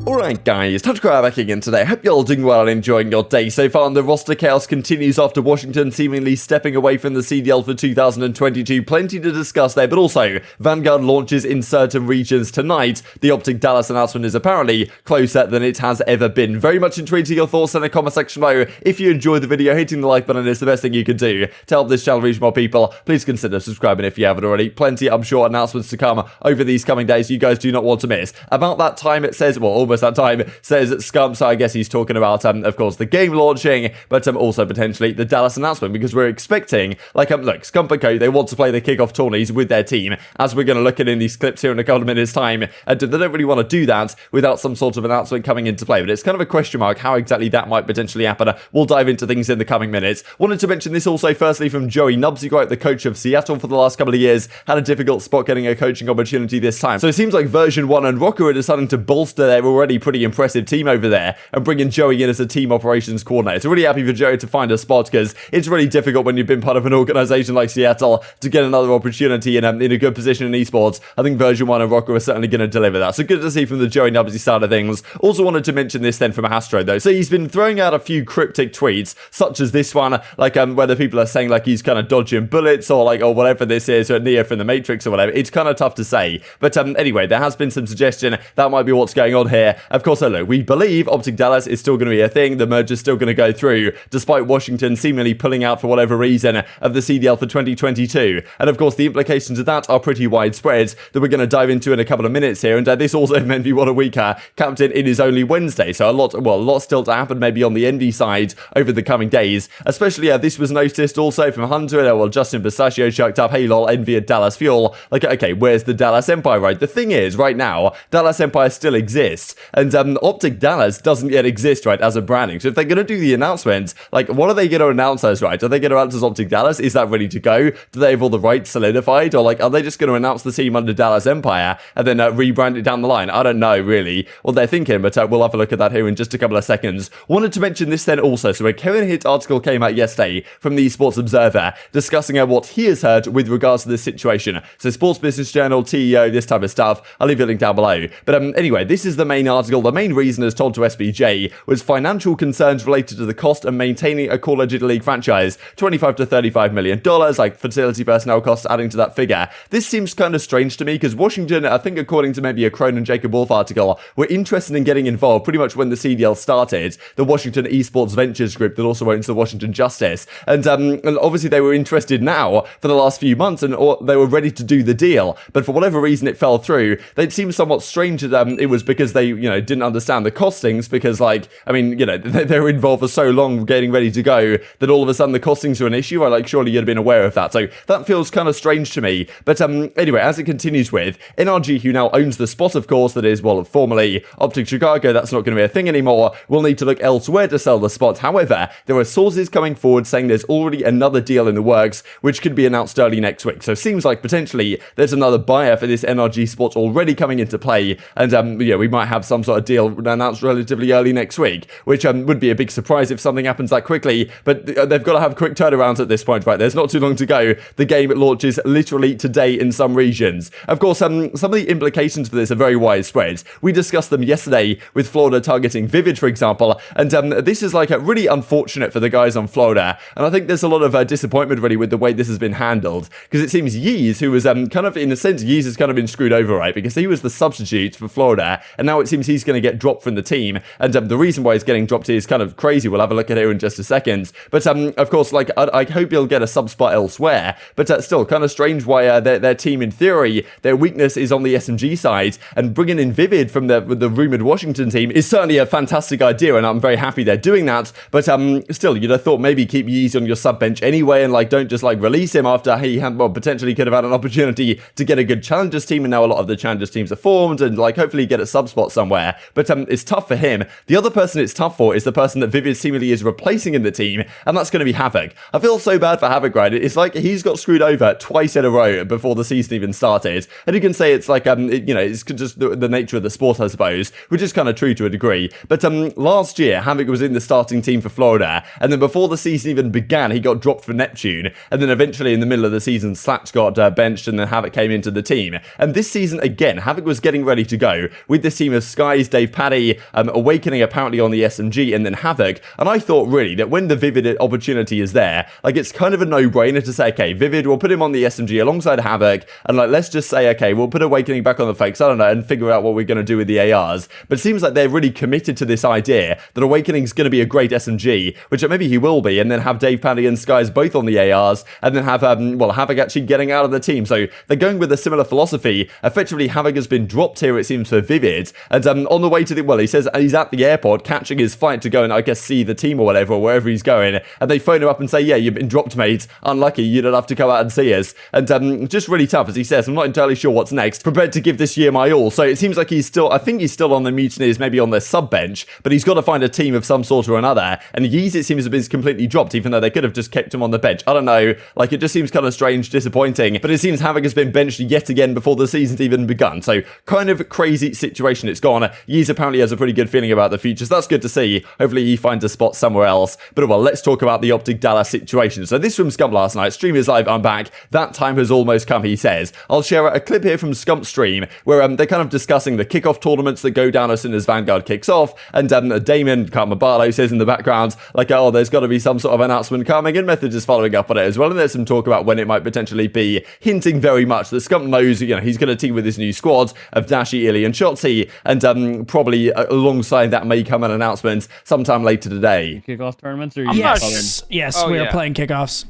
Alright guys, TacticalRab back again today. Hope you're all doing well and enjoying your day so far, and the roster chaos continues after Washington seemingly stepping away from the CDL for 2022. Plenty to discuss there, but also Vanguard launches in certain regions tonight. The OpTic Dallas announcement is apparently closer than it has ever been. Very much intrigued to your thoughts in the comment section below. If you enjoyed the video, hitting the like button is the best thing you can do to help this channel reach more people. Please consider subscribing if you haven't already. Plenty, I'm sure, announcements to come over these coming days you guys do not want to miss. About that time it says, well, almost that time, says Scump, so I guess he's talking about, of course, the game launching, but also potentially the Dallas announcement, because we're expecting, like, look, Scump and Co, they want to play the kickoff tourneys with their team, as we're going to look at in these clips here in a couple of minutes' time, and they don't really want to do that without some sort of announcement coming into play, but it's kind of a question mark how exactly that might potentially happen. We'll dive into things in the coming minutes. Wanted to mention this also, firstly, from Joey Nubsy, the coach of Seattle for the last couple of years, had a difficult spot getting a coaching opportunity this time, so it seems like version 1 and Rokkr are deciding to bolster their already pretty impressive team over there and bringing Joey in as a team operations coordinator. So really happy for Joey to find a spot, because it's really difficult when you've been part of an organization like Seattle to get another opportunity in a good position in esports. I think version 1 and Rokkr are certainly going to deliver that. So good to see from the Joey Nubsy side of things. Also wanted to mention this then from Astro though. So he's been throwing out a few cryptic tweets, such as this one, like whether people are saying like he's kind of dodging bullets or like, or whatever this is, or Neo from the Matrix or whatever. It's kind of tough to say. But anyway, there has been some suggestion that might be what's going on here. Of course, look, we believe OpTic Dallas is still going to be a thing. The merger's still going to go through, despite Washington seemingly pulling out for whatever reason of the CDL for 2022. And of course, the implications of that are pretty widespread that we're going to dive into in a couple of minutes here. And this also meant me what a week captain it is only Wednesday. So a lot still to happen maybe on the Envy side over the coming days. Especially this was noticed also from Hunter. Well, Justin Pistachio chucked up, hey lol, Envy at Dallas Fuel. Like, okay, where's the Dallas Empire, right? The thing is, right now, Dallas Empire still exists. And OpTic Dallas doesn't yet exist, right, as a branding. So if they're going to do the announcement, like, what are they going to announce as, right? Are they going to announce as OpTic Dallas? Is that ready to go? Do they have all the rights solidified? Or, like, are they just going to announce the team under Dallas Empire and then rebrand it down the line? I don't know, really, what they're thinking, but we'll have a look at that here in just a couple of seconds. Wanted to mention this then also. So a Kevin Hitt article came out yesterday from the Esports Observer discussing what he has heard with regards to this situation. So Sports Business Journal, TEO, this type of stuff. I'll leave a link down below. But anyway, this is the main article. The main reason, as told to SBJ, was financial concerns related to the cost of maintaining a Call of Duty League franchise, $25 to $35 million, like facility personnel costs adding to that figure. This seems kind of strange to me, because Washington, I think according to maybe a Crone and Jacob Wolf article, were interested in getting involved pretty much when the CDL started, the Washington Esports Ventures group that also owns the Washington Justice. And obviously they were interested now for the last few months, and they were ready to do the deal. But for whatever reason it fell through. It seems somewhat strange that it was because they, didn't understand the costings, because like, I mean, they were involved for so long getting ready to go that all of a sudden the costings are an issue. Or like, surely you'd have been aware of that. So that feels kind of strange to me. But anyway, as it continues with NRG, who now owns the spot, of course, that is, well, formerly OpTic Chicago, that's not going to be a thing anymore. We'll need to look elsewhere to sell the spot. However, there are sources coming forward saying there's already another deal in the works, which could be announced early next week. So it seems like potentially there's another buyer for this NRG spot already coming into play. And we might have some sort of deal announced relatively early next week, which would be a big surprise if something happens that quickly. But they've got to have quick turnarounds at this point, right? There's not too long to go. The game launches literally today in some regions. Of course, some of the implications for this are very widespread. We discussed them yesterday with Florida targeting Vivid, for example, and this is like really unfortunate for the guys on Florida. And I think there's a lot of disappointment really with the way this has been handled, because it seems Yeez, who was kind of, in a sense, Yeez has kind of been screwed over, right? Because he was the substitute for Florida, and now it seems he's going to get dropped from the team. And the reason why he's getting dropped is kind of crazy. We'll have a look at it in just a second. But of course, like, I hope he'll get a sub spot elsewhere. But still, kind of strange why their team, in theory, their weakness is on the SMG side, and bringing in Vivid from the rumored Washington team is certainly a fantastic idea, and I'm very happy they're doing that. But still, you'd have thought maybe keep Yeez on your sub bench anyway, and like, don't just like release him after he had, well, potentially could have had an opportunity to get a good challengers team, and now a lot of the challengers teams are formed, and like hopefully get a sub spot somewhere. But it's tough for him. The other person it's tough for is the person that Vivid seemingly is replacing in the team, and that's going to be Havok. I feel so bad for Havok, right? It's like he's got screwed over twice in a row before the season even started, and you can say it's like it's just the nature of the sport, I suppose, which is kind of true to a degree. But last year Havok was in the starting team for Florida, and then before the season even began he got dropped for Neptune, and then eventually in the middle of the season Slaps got benched, and then Havok came into the team. And this season again Havok was getting ready to go with this team of Skyz, Dave Paddy, Owakening apparently on the SMG, and then Havok. And I thought really that when the Vivid opportunity is there, like it's kind of a no-brainer to say, okay, Vivid, we'll put him on the SMG alongside Havok, and like let's just say, okay, we'll put Owakening back on the fakes, I don't know, and figure out what we're going to do with the ARs. But it seems like they're really committed to this idea that Owakening's going to be a great SMG, which maybe he will be, and then have Dave Paddy and Skyz both on the ARs, and then have Havok actually getting out of the team. So they're going with a similar philosophy. Effectively, Havok has been dropped here, it seems, for Vivid, and on the way to the, well, he says he's at the airport catching his flight to go and I guess see the team or whatever, or wherever he's going, and they phone him up and say, yeah, you've been dropped, mate, unlucky, you don't have to come out and see us. And just really tough, as he says, I'm not entirely sure what's next, prepared to give this year my all. So it seems like he's still, I think he's still on the Mutineers, maybe on their sub bench, but he's got to find a team of some sort or another, and Yeez, it seems, has been completely dropped, even though they could have just kept him on the bench. I don't know, like it just seems kind of strange, disappointing, but it seems Havok has been benched yet again before the season's even begun. So kind of crazy situation it's gone. Yeez apparently has a pretty good feeling about the future, so that's good to see. Hopefully he finds a spot somewhere else. But well, let's talk about the OpTic Dallas situation. So this from Scump last night. Stream is live, I'm back. That time has almost come, he says. I'll share a clip here from Scump's stream where they're kind of discussing the kickoff tournaments that go down as soon as Vanguard kicks off, and Damon Carmabalo says in the background, like, oh, there's got to be some sort of announcement coming, and Method is following up on it as well, and there's some talk about when it might potentially be, hinting very much that Scump knows, you know, he's going to team with his new squad of Dashi, Illy, and Shotzi, and probably alongside that may come an announcement sometime later today. Kickoff tournaments? Or yes, we are playing kickoffs.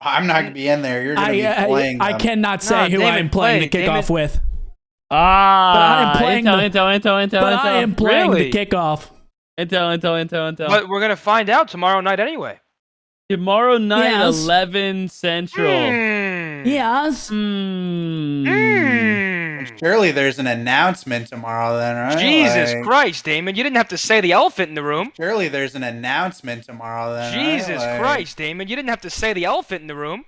I'm not going to be in there. You're going to be playing them. I cannot say who I'm playing the kickoff with. But I am playing I am playing the kickoff. Intel. But we're going to find out tomorrow night anyway. Tomorrow night, 11 Central. Yes. Surely there's an announcement tomorrow then, right? Jesus Christ, Damon. You didn't have to say the elephant in the room. Surely there's an announcement tomorrow then, Jesus Christ, Damon. You didn't have to say the elephant in the room.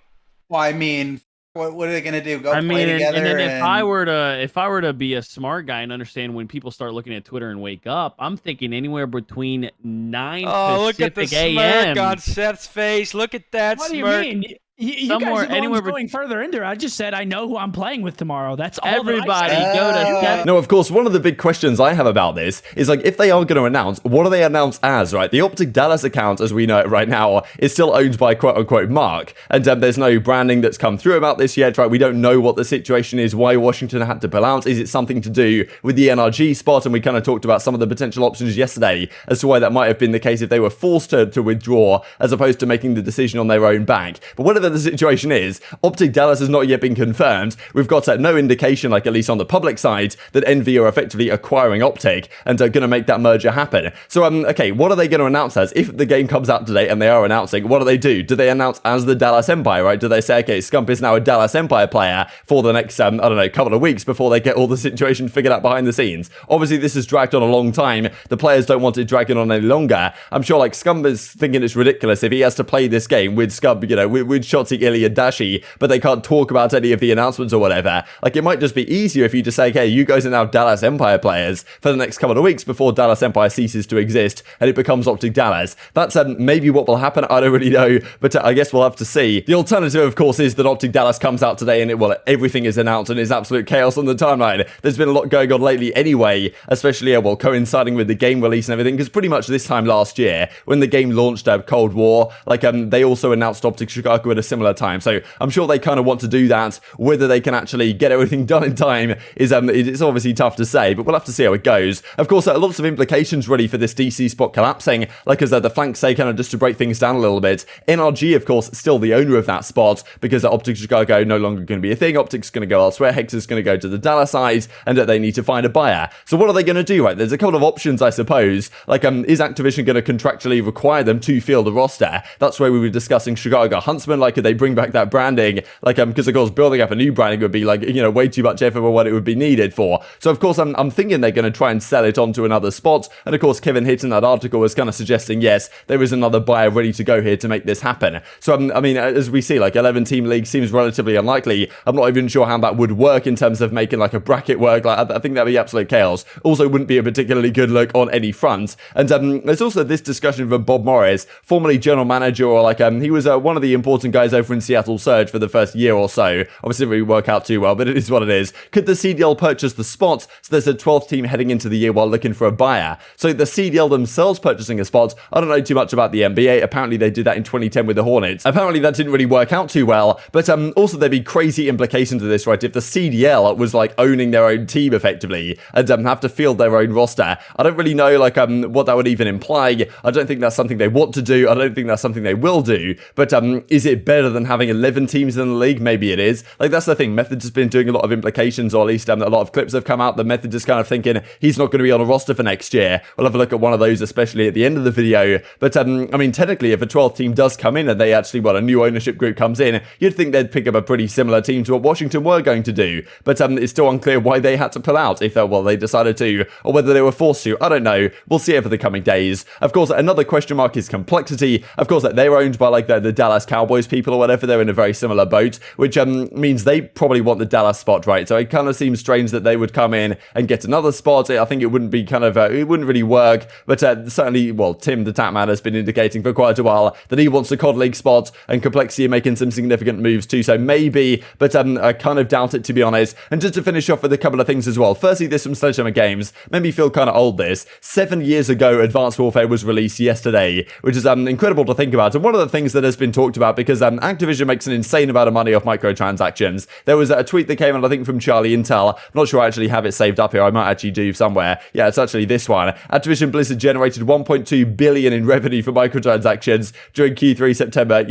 Well, I mean, what are they going to do? Go I play mean, together? And then if I were to be a smart guy and understand when people start looking at Twitter and wake up, I'm thinking anywhere between 9 look at the Pacific smirk on Seth's face. Look at that what smirk. What do you mean? You guys are going further into it. I just said I know who I'm playing with tomorrow. That's all. Everybody go to No, of course, one of the big questions I have about this is, like, if they are going to announce, what do they announce as, right? The OpTic Dallas account, as we know it right now, is still owned by quote-unquote Mack, and there's no branding that's come through about this yet, right? We don't know what the situation is, why Washington had to pull out. Is it something to do with the NRG spot? And we kind of talked about some of the potential options yesterday as to why that might have been the case if they were forced to withdraw, as opposed to making the decision on their own back. But whatever the situation is, OpTic Dallas has not yet been confirmed. We've got no indication, like at least on the public side, that Envy are effectively acquiring OpTic and are going to make that merger happen. So, okay, what are they going to announce as? If the game comes out today and they are announcing, what do they do? Do they announce as the Dallas Empire, right? Do they say, okay, Scump is now a Dallas Empire player for the next, I don't know, couple of weeks before they get all the situation figured out behind the scenes? Obviously, this has dragged on a long time. The players don't want it dragging on any longer. I'm sure, like, Scump is thinking it's ridiculous if he has to play this game with Scump, you know, with Shotzi, Illy, and Dashi, but they can't talk about any of the announcements or whatever. Like, it might just be easier if you just say, okay, you guys are now Dallas Empire players for the next couple of weeks before Dallas Empire ceases to exist and it becomes OpTic Dallas. That's maybe what will happen. I don't really know, but I guess we'll have to see. The alternative, of course, is that OpTic Dallas comes out today and everything is announced and is absolute chaos on the timeline. There's been a lot going on lately anyway, especially coinciding with the game release and everything, because pretty much this time last year, when the game launched Cold War, like they also announced OpTic Chicago at a similar time. So I'm sure they kind of want to do that. Whether they can actually get everything done in time is it's obviously tough to say, but we'll have to see how it goes. Of course, lots of implications really for this DC spot collapsing, like as the flanks say, kind of just to break things down a little bit. NRG, of course, still the owner of that spot because OpTic Chicago no longer going to be a thing. OpTic's going to go elsewhere. Hex is going to go to the Dallas side, and they need to find a buyer. So what are they going to do, right? There's a couple of options, I suppose. Like, is Activision going to contractually require them to field the roster? That's where we were discussing Chicago Huntsman. Like, could they bring back that branding? Like, because of course, building up a new branding would be like, you know, way too much effort for what it would be needed for. So of course, I'm thinking they're going to try and sell it onto another spot. And of course, Kevin Hitt in that article was kind of suggesting, yes, there is another buyer ready to go here to make this happen. So I mean, as we see, like 11-team league seems relatively unlikely. I'm not even sure how that would work in terms of making like a bracket work. Like, I think that'd be absolute chaos. Also, wouldn't be a particularly good look on any front. And there's also this discussion from Bob Morris, formerly general manager, or like he was one of the important guys guys over in Seattle Surge for the first year or so. Obviously, it didn't really work out too well, but it is what it is. Could the CDL purchase the spots so there's a 12th team heading into the year while looking for a buyer? So the CDL themselves purchasing a spot, I don't know too much about the NBA. Apparently, they did that in 2010 with the Hornets. Apparently, that didn't really work out too well, but also there'd be crazy implications of this, right? If the CDL was like owning their own team effectively and have to field their own roster, I don't really know like what that would even imply. I don't think that's something they want to do. I don't think that's something they will do, but is it better than having 11 teams in the league? Maybe it is. Like, that's the thing. Method's been doing a lot of implications, or at least a lot of clips have come out. The Method is kind of thinking he's not going to be on a roster for next year. We'll have a look at one of those, especially at the end of the video. But I mean, technically, if a 12th team does come in and they actually, a new ownership group comes in, you'd think they'd pick up a pretty similar team to what Washington were going to do. But it's still unclear why they had to pull out, if they decided to, or whether they were forced to. I don't know. We'll see over the coming days. Of course, another question mark is complexity. Of course, they're owned by like the Dallas Cowboys people or whatever. They're in a very similar boat, which means they probably want the Dallas spot, right? So it kind of seems strange that they would come in and get another spot. I think it wouldn't be it wouldn't really work. But certainly, Tim the Tatman has been indicating for quite a while that he wants the COD League spot, and Complexity are making some significant moves too. So maybe, but I kind of doubt it, to be honest. And just to finish off with a couple of things as well. Firstly, this from Sledgehammer Games made me feel kind of old. This 7 years ago, Advanced Warfare was released yesterday, which is incredible to think about. And one of the things that has been talked about, because Activision makes an insane amount of money off microtransactions. There was a tweet that came out, I think, from Charlie Intel. I'm not sure I actually have it saved up here. I might actually do somewhere. Yeah, it's actually this one. Activision Blizzard generated 1.2 billion in revenue for microtransactions during Q3 September,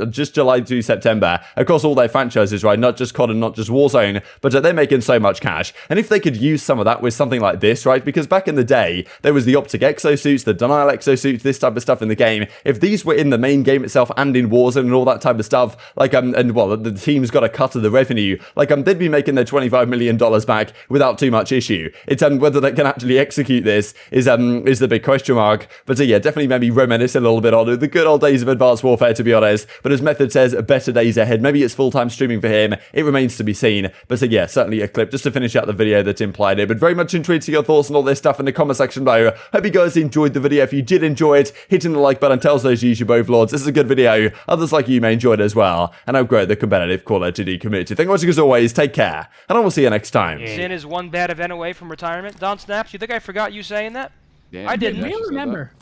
just July to September, across all their franchises, right? Not just COD and not just Warzone, but they're making so much cash. And if they could use some of that with something like this, right? Because back in the day, there was the OpTic exosuits, the Denial exosuits, this type of stuff in the game. If these were in the main game itself and in Warzone and all that type of stuff, like, the team's got a cut of the revenue, like, they'd be making their $25 million back without too much issue. It's, whether they can actually execute this is the big question mark. But yeah, definitely maybe reminisce a little bit on the good old days of Advanced Warfare, to be honest. But as Method says, better days ahead. Maybe it's full-time streaming for him. It remains to be seen. But so yeah, certainly a clip just to finish out the video that implied it. But very much intrigued to your thoughts on all this stuff in the comment section below. Hope you guys enjoyed the video. If you did enjoy it, hitting the like button tells those YouTube overlords this is a good video. Others like you may enjoy it as well. And I've grown the competitive Call of Duty community. Thank you for watching as always. Take care. And I will see you next time. Sin is one bad event away from retirement. Don Snaps, you think I forgot you saying that? Damn, I didn't. I remember.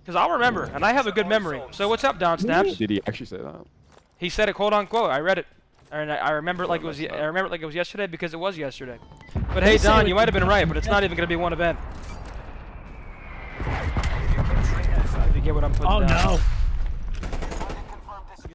Because I'll remember, and I have a good memory. So what's up, Don Snaps? Did he actually say that? He said it, quote unquote. I read it, and I remember it like it was. I remember it like it was yesterday because it was yesterday. But hey, Don, you might have been right, but it's not even gonna be one event. If you get what I'm putting down. Oh no.